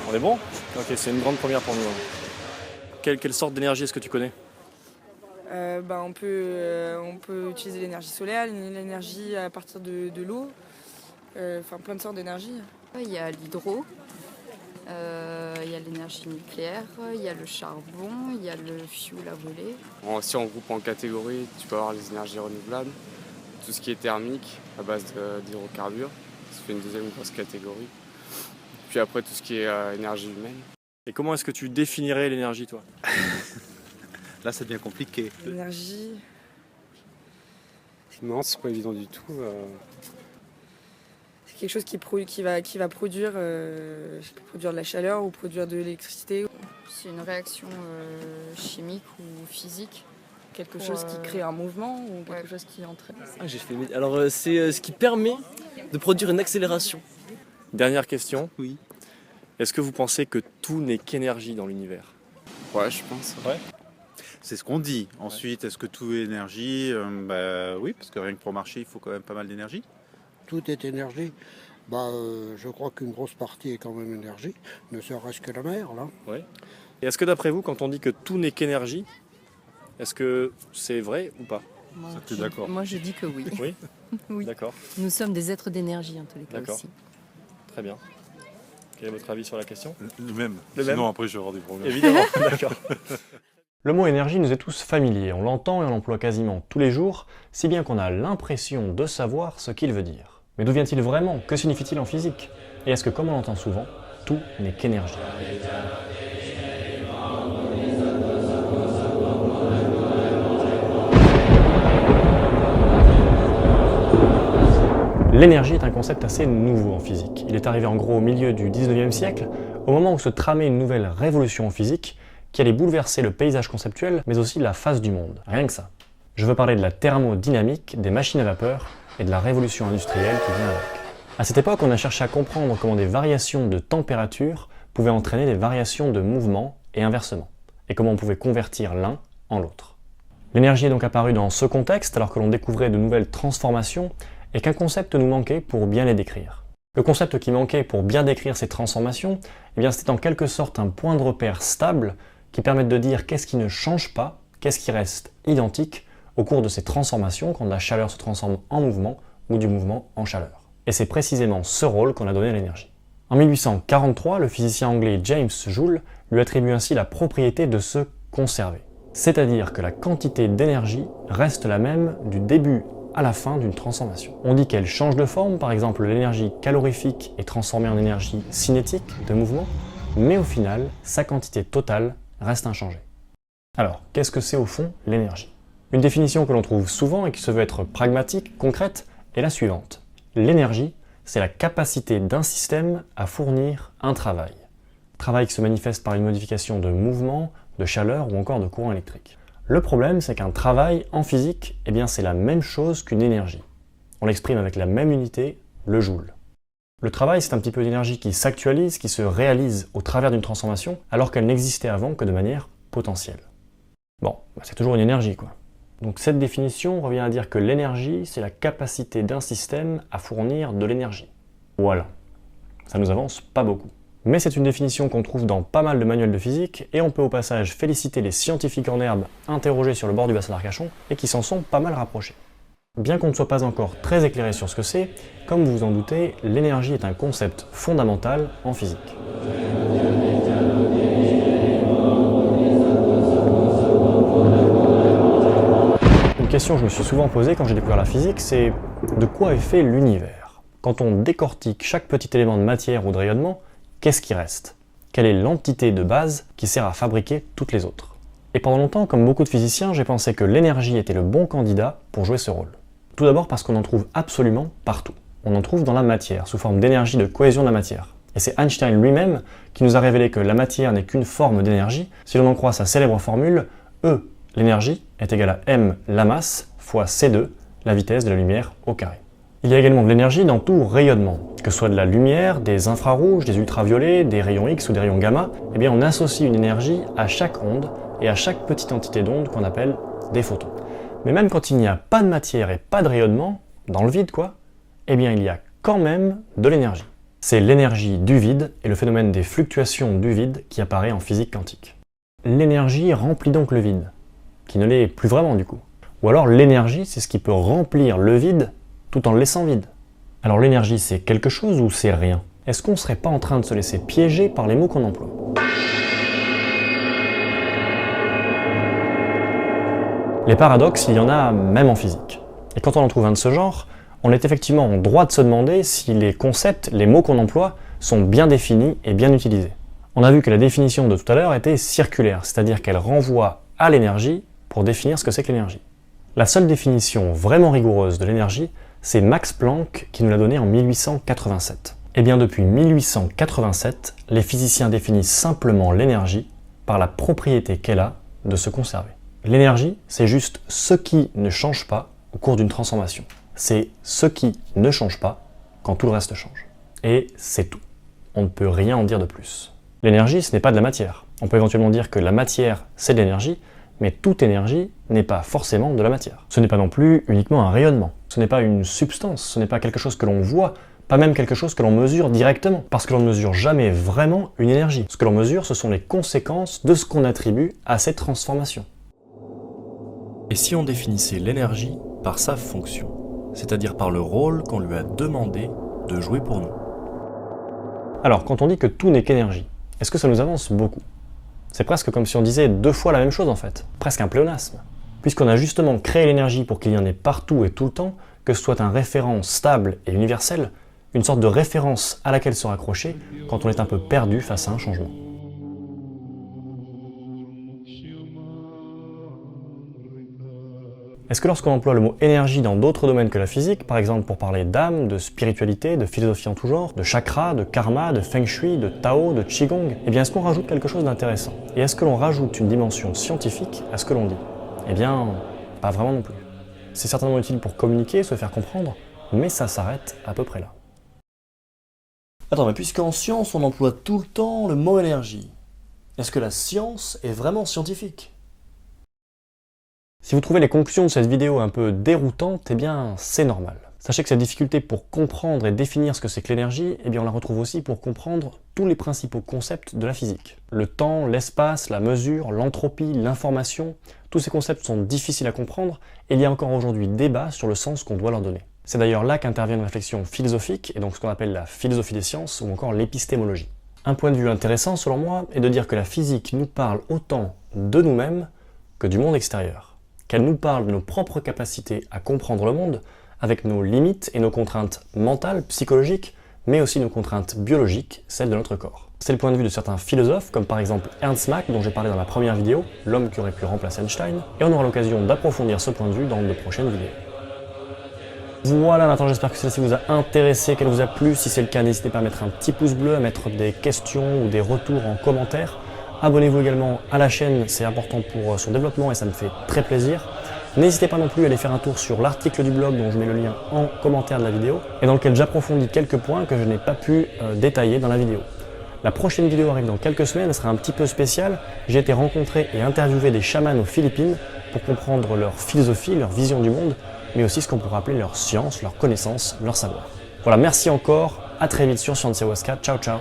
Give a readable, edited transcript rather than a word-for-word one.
On est bon? Ok, c'est une grande première pour nous. Quelle sorte d'énergie est-ce que tu connais? On peut utiliser l'énergie solaire, l'énergie à partir de l'eau, plein de sortes d'énergie. Il y a l'hydro, il y a l'énergie nucléaire, il y a le charbon, il y a le fioul à voler. Si on groupe en catégories, tu peux avoir les énergies renouvelables, tout ce qui est thermique à base d'hydrocarbures, ça fait une deuxième grosse catégorie. Puis après tout ce qui est énergie humaine. Et comment est-ce que tu définirais l'énergie, toi? Là, ça devient compliqué. L'énergie, Non, c'est pas évident du tout. c'est quelque chose qui va produire de la chaleur ou produire de l'électricité. C'est une réaction chimique ou physique. Quelque chose qui crée un mouvement ou quelque chose qui entraîne. J'ai fait. Alors, c'est ce qui permet de produire une accélération. Dernière question. Oui. Est-ce que vous pensez que tout n'est qu'énergie dans l'univers? Ouais, je pense. Ouais. C'est ce qu'on dit. Ensuite, est-ce que tout est énergie? Oui, parce que rien que pour marcher, il faut quand même pas mal d'énergie. Tout est énergie. Je crois qu'une grosse partie est quand même énergie, ne serait-ce que la mer, là. Ouais. Et est-ce que d'après vous, quand on dit que tout n'est qu'énergie, est-ce que c'est vrai ou pas? Tu es d'accord? Moi, je dis que oui. Oui. Oui. D'accord, Nous sommes des êtres d'énergie, en tous les cas D'accord. aussi. très bien. Quel est votre avis sur la question? Le même. Le Sinon, même. après, je vais avoir des problèmes. Évidemment, d'accord. Le mot énergie nous est tous familier, on l'entend et on l'emploie quasiment tous les jours, si bien qu'on a l'impression de savoir ce qu'il veut dire. Mais d'où vient-il vraiment? Que signifie-t-il en physique? Et est-ce que, comme on l'entend souvent, tout n'est qu'énergie? L'énergie est un concept assez nouveau en physique. Il est arrivé en gros au milieu du 19e siècle, au moment où se tramait une nouvelle révolution en physique qui allait bouleverser le paysage conceptuel, mais aussi la face du monde. Rien que ça. Je veux parler de la thermodynamique, des machines à vapeur et de la révolution industrielle qui vient avec. À cette époque, on a cherché à comprendre comment des variations de température pouvaient entraîner des variations de mouvement et inversement, et comment on pouvait convertir l'un en l'autre. L'énergie est donc apparue dans ce contexte alors que l'on découvrait de nouvelles transformations et qu'un concept nous manquait pour bien les décrire. Le concept qui manquait pour bien décrire ces transformations, c'était en quelque sorte un point de repère stable qui permette de dire qu'est-ce qui ne change pas, qu'est-ce qui reste identique au cours de ces transformations quand la chaleur se transforme en mouvement ou du mouvement en chaleur. Et c'est précisément ce rôle qu'on a donné à l'énergie. En 1843, le physicien anglais James Joule lui attribue ainsi la propriété de se conserver. C'est-à-dire que la quantité d'énergie reste la même du début à la fin d'une transformation. On dit qu'elle change de forme, par exemple l'énergie calorifique est transformée en énergie cinétique de mouvement, mais au final, sa quantité totale reste inchangée. Alors, qu'est-ce que c'est au fond l'énergie? Une définition que l'on trouve souvent et qui se veut être pragmatique, concrète, est la suivante. L'énergie, c'est la capacité d'un système à fournir un travail. Travail qui se manifeste par une modification de mouvement, de chaleur ou encore de courant électrique. Le problème, c'est qu'un travail en physique, c'est la même chose qu'une énergie. On l'exprime avec la même unité, le joule. Le travail, c'est un petit peu d'énergie qui s'actualise, qui se réalise au travers d'une transformation, alors qu'elle n'existait avant que de manière potentielle. Bon, c'est toujours une énergie, quoi. Donc cette définition revient à dire que l'énergie, c'est la capacité d'un système à fournir de l'énergie. Voilà. Ça nous avance pas beaucoup. Mais c'est une définition qu'on trouve dans pas mal de manuels de physique, et on peut au passage féliciter les scientifiques en herbe interrogés sur le bord du bassin d'Arcachon, et qui s'en sont pas mal rapprochés. Bien qu'on ne soit pas encore très éclairé sur ce que c'est, comme vous vous en doutez, l'énergie est un concept fondamental en physique. Une question que je me suis souvent posée quand j'ai découvert la physique, c'est de quoi est fait l'univers? Quand on décortique chaque petit élément de matière ou de rayonnement, qu'est-ce qui reste? Quelle est l'entité de base qui sert à fabriquer toutes les autres? Et pendant longtemps, comme beaucoup de physiciens, j'ai pensé que l'énergie était le bon candidat pour jouer ce rôle. Tout d'abord parce qu'on en trouve absolument partout. On en trouve dans la matière, sous forme d'énergie de cohésion de la matière. Et c'est Einstein lui-même qui nous a révélé que la matière n'est qu'une forme d'énergie, si l'on en croit sa célèbre formule E, l'énergie, est égale à m, la masse, fois c2, la vitesse de la lumière au carré. Il y a également de l'énergie dans tout rayonnement, que ce soit de la lumière, des infrarouges, des ultraviolets, des rayons X ou des rayons gamma, on associe une énergie à chaque onde et à chaque petite entité d'onde qu'on appelle des photons. Mais même quand il n'y a pas de matière et pas de rayonnement, dans le vide quoi, eh bien il y a quand même de l'énergie. C'est l'énergie du vide et le phénomène des fluctuations du vide qui apparaît en physique quantique. L'énergie remplit donc le vide, qui ne l'est plus vraiment du coup. Ou alors l'énergie, c'est ce qui peut remplir le vide tout en le laissant vide. Alors l'énergie, c'est quelque chose ou c'est rien? Est-ce qu'on ne serait pas en train de se laisser piéger par les mots qu'on emploie? Les paradoxes, il y en a même en physique. Et quand on en trouve un de ce genre, on est effectivement en droit de se demander si les concepts, les mots qu'on emploie, sont bien définis et bien utilisés. On a vu que la définition de tout à l'heure était circulaire, c'est-à-dire qu'elle renvoie à l'énergie pour définir ce que c'est que l'énergie. La seule définition vraiment rigoureuse de l'énergie, c'est Max Planck qui nous l'a donnée en 1887. Et bien depuis 1887, les physiciens définissent simplement l'énergie par la propriété qu'elle a de se conserver. L'énergie, c'est juste ce qui ne change pas au cours d'une transformation. C'est ce qui ne change pas quand tout le reste change. Et c'est tout. On ne peut rien en dire de plus. L'énergie, ce n'est pas de la matière. On peut éventuellement dire que la matière, c'est de l'énergie, mais toute énergie n'est pas forcément de la matière. Ce n'est pas non plus uniquement un rayonnement. Ce n'est pas une substance, ce n'est pas quelque chose que l'on voit, pas même quelque chose que l'on mesure directement, parce que l'on ne mesure jamais vraiment une énergie. Ce que l'on mesure, ce sont les conséquences de ce qu'on attribue à cette transformation. Et si on définissait l'énergie par sa fonction, c'est-à-dire par le rôle qu'on lui a demandé de jouer pour nous? Alors, quand on dit que tout n'est qu'énergie, est-ce que ça nous avance beaucoup? C'est presque comme si on disait deux fois la même chose en fait, presque un pléonasme. Puisqu'on a justement créé l'énergie pour qu'il y en ait partout et tout le temps, que ce soit un référent stable et universel, une sorte de référence à laquelle se raccrocher quand on est un peu perdu face à un changement. Est-ce que lorsqu'on emploie le mot énergie dans d'autres domaines que la physique, par exemple pour parler d'âme, de spiritualité, de philosophie en tout genre, de chakra, de karma, de feng shui, de tao, de qigong, eh bien est-ce qu'on rajoute quelque chose d'intéressant? Et est-ce que l'on rajoute une dimension scientifique à ce que l'on dit? Eh bien, pas vraiment non plus. C'est certainement utile pour communiquer, se faire comprendre, mais ça s'arrête à peu près là. Attends, mais puisqu'en science on emploie tout le temps le mot énergie, est-ce que la science est vraiment scientifique? Si vous trouvez les conclusions de cette vidéo un peu déroutantes, eh bien c'est normal. Sachez que cette difficulté pour comprendre et définir ce que c'est que l'énergie, eh bien on la retrouve aussi pour comprendre tous les principaux concepts de la physique. Le temps, l'espace, la mesure, l'entropie, l'information, tous ces concepts sont difficiles à comprendre et il y a encore aujourd'hui débat sur le sens qu'on doit leur donner. C'est d'ailleurs là qu'intervient une réflexion philosophique, et donc ce qu'on appelle la philosophie des sciences ou encore l'épistémologie. Un point de vue intéressant selon moi est de dire que la physique nous parle autant de nous-mêmes que du monde extérieur. Qu'elle nous parle de nos propres capacités à comprendre le monde, avec nos limites et nos contraintes mentales, psychologiques, mais aussi nos contraintes biologiques, celles de notre corps. C'est le point de vue de certains philosophes, comme par exemple Ernst Mach, dont j'ai parlé dans la première vidéo, l'homme qui aurait pu remplacer Einstein, et on aura l'occasion d'approfondir ce point de vue dans de prochaines vidéos. Voilà, maintenant j'espère que celle-ci vous a intéressé, qu'elle vous a plu. Si c'est le cas, n'hésitez pas à mettre un petit pouce bleu, à mettre des questions ou des retours en commentaire. Abonnez-vous également à la chaîne, c'est important pour son développement et ça me fait très plaisir. N'hésitez pas non plus à aller faire un tour sur l'article du blog dont je mets le lien en commentaire de la vidéo et dans lequel j'approfondis quelques points que je n'ai pas pu détailler dans la vidéo. La prochaine vidéo arrive dans quelques semaines, elle sera un petit peu spéciale. J'ai été rencontrer et interviewer des chamans aux Philippines pour comprendre leur philosophie, leur vision du monde, mais aussi ce qu'on pourrait appeler leur science, leur connaissance, leur savoir. Voilà, merci encore, à très vite sur Science Ayahuasca, ciao ciao.